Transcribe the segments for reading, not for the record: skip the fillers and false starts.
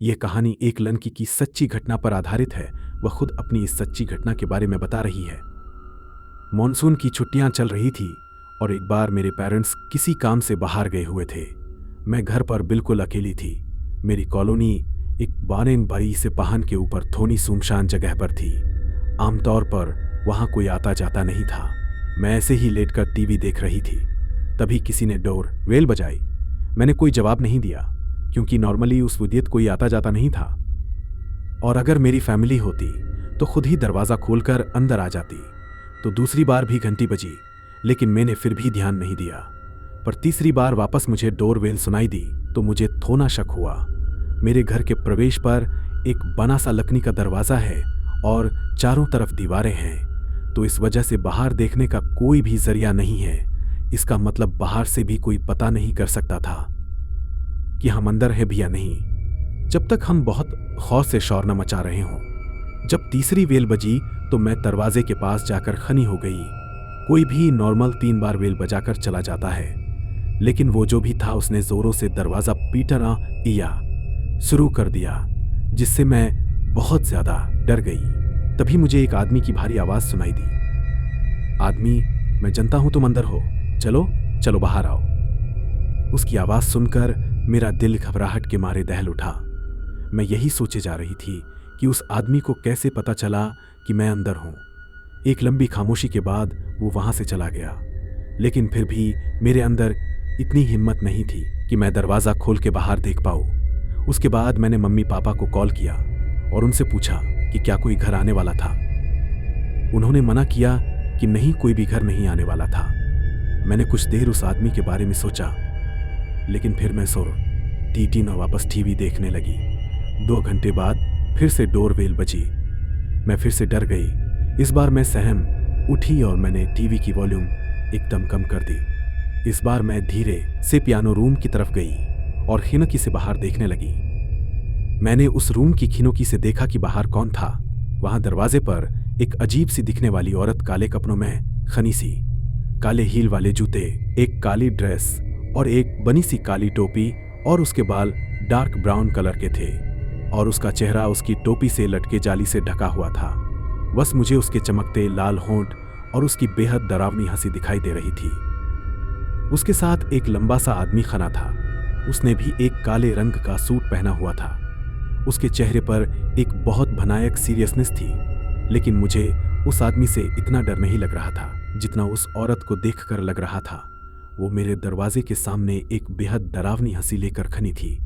यह कहानी एक लड़की की सच्ची घटना पर आधारित है। वह खुद अपनी इस सच्ची घटना के बारे में बता रही है। मॉनसून की छुट्टियां चल रही थी और एक बार मेरे पेरेंट्स किसी काम से बाहर गए हुए थे। मैं घर पर बिल्कुल अकेली थी। मेरी कॉलोनी एक बारेन बड़ी से पहाड़ के ऊपर थोड़ी सुनसान जगह पर थी। आमतौर पर वहां कोई आता जाता नहीं था। मैं ऐसे ही लेटकर टीवी देख रही थी, तभी किसी ने डोर बेल बजाई। मैंने कोई जवाब नहीं दिया, क्योंकि नॉर्मली उस वक्त कोई आता जाता नहीं था, और अगर मेरी फैमिली होती तो खुद ही दरवाजा खोलकर अंदर आ जाती। तो दूसरी बार भी घंटी बजी, लेकिन मैंने फिर भी ध्यान नहीं दिया। पर तीसरी बार वापस मुझे डोरबेल सुनाई दी तो मुझे थोड़ा शक हुआ। मेरे घर के प्रवेश पर एक बना सा लकड़ी का दरवाजा है और चारों तरफ दीवारें हैं, तो इस वजह से बाहर देखने का कोई भी जरिया नहीं है। इसका मतलब बाहर से भी कोई पता नहीं कर सकता था कि हम अंदर है भी या नहीं, जब तक हम बहुत खौफ से शोर न मचा रहे हों। जब तीसरी बेल बजी तो मैं दरवाजे के पास जाकर खनी हो गई। कोई भी नॉर्मल 3 बार बेल बजाकर चला जाता है, लेकिन वो जो भी था उसने जोरों से दरवाजा पीटना शुरू कर दिया, जिससे मैं बहुत ज्यादा डर गई। तभी मुझे एक आदमी की भारी आवाज सुनाई दी। आदमी, मैं जानता हूं तुम अंदर हो, चलो चलो बाहर आओ। उसकी आवाज सुनकर मेरा दिल घबराहट के मारे दहल उठा। मैं यही सोचे जा रही थी कि उस आदमी को कैसे पता चला कि मैं अंदर हूं। एक लंबी खामोशी के बाद वो वहां से चला गया, लेकिन फिर भी मेरे अंदर इतनी हिम्मत नहीं थी कि मैं दरवाजा खोल के बाहर देख पाऊं। उसके बाद मैंने मम्मी पापा को कॉल किया और उनसे पूछा कि क्या कोई घर आने वाला था। उन्होंने मना किया कि नहीं, कोई भी घर नहीं आने वाला था। मैंने कुछ देर उस आदमी के बारे में सोचा, लेकिन फिर मैं टीटी न वापस टीवी देखने लगी। 2 घंटे बाद फिर से डोरबेल बजी। मैं फिर से डर गई। इस बार मैं सहम उठी और मैंने टीवी की वॉल्यूम एकदम कम कर दी। इस बार मैं धीरे से पियानो रूम की तरफ गई और खिड़की से बाहर देखने लगी। मैंने उस रूम की खिड़की से देखा कि बाहर कौन था। वहां दरवाजे पर एक अजीब सी दिखने वाली औरत काले कपड़ों में खनी सी, काले हील वाले जूते, एक काली ड्रेस और एक बनी सी काली टोपी, और उसके बाल डार्क ब्राउन कलर के थे और उसका चेहरा उसकी टोपी से लटके जाली से ढका हुआ था। बस मुझे उसके चमकते लाल होंठ और उसकी बेहद डरावनी हंसी दिखाई दे रही थी। उसके साथ एक लंबा सा आदमी खड़ा था। उसने भी एक काले रंग का सूट पहना हुआ था। उसके चेहरे पर एक बहुत भयानक सीरियसनेस थी, लेकिन मुझे उस आदमी से इतना डर नहीं लग रहा था जितना उस औरत को देखकर लग रहा था। वो मेरे दरवाजे के सामने एक बेहद डरावनी हंसी लेकर खड़ी थी।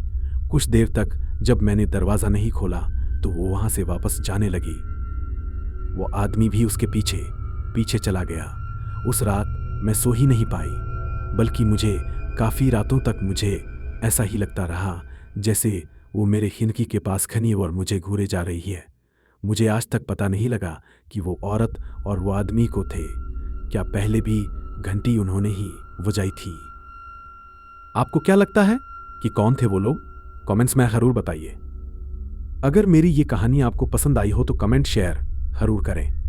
कुछ देर तक जब मैंने दरवाजा नहीं खोला तो वो वहां से वापस जाने लगी। वो आदमी भी उसके पीछे पीछे चला गया। उस रात मैं सो ही नहीं पाई, बल्कि मुझे काफी रातों तक मुझे ऐसा ही लगता रहा जैसे वो मेरे खिड़की के पास खड़ी और मुझे घूरे जा रही है। मुझे आज तक पता नहीं लगा कि वो औरत और वो आदमी को थे। क्या पहले भी घंटी उन्होंने ही बजाई थी? आपको क्या लगता है कि कौन थे वो लोग? कमेंट्स में जरूर बताइए। अगर मेरी ये कहानी आपको पसंद आई हो तो कमेंट शेयर जरूर करें।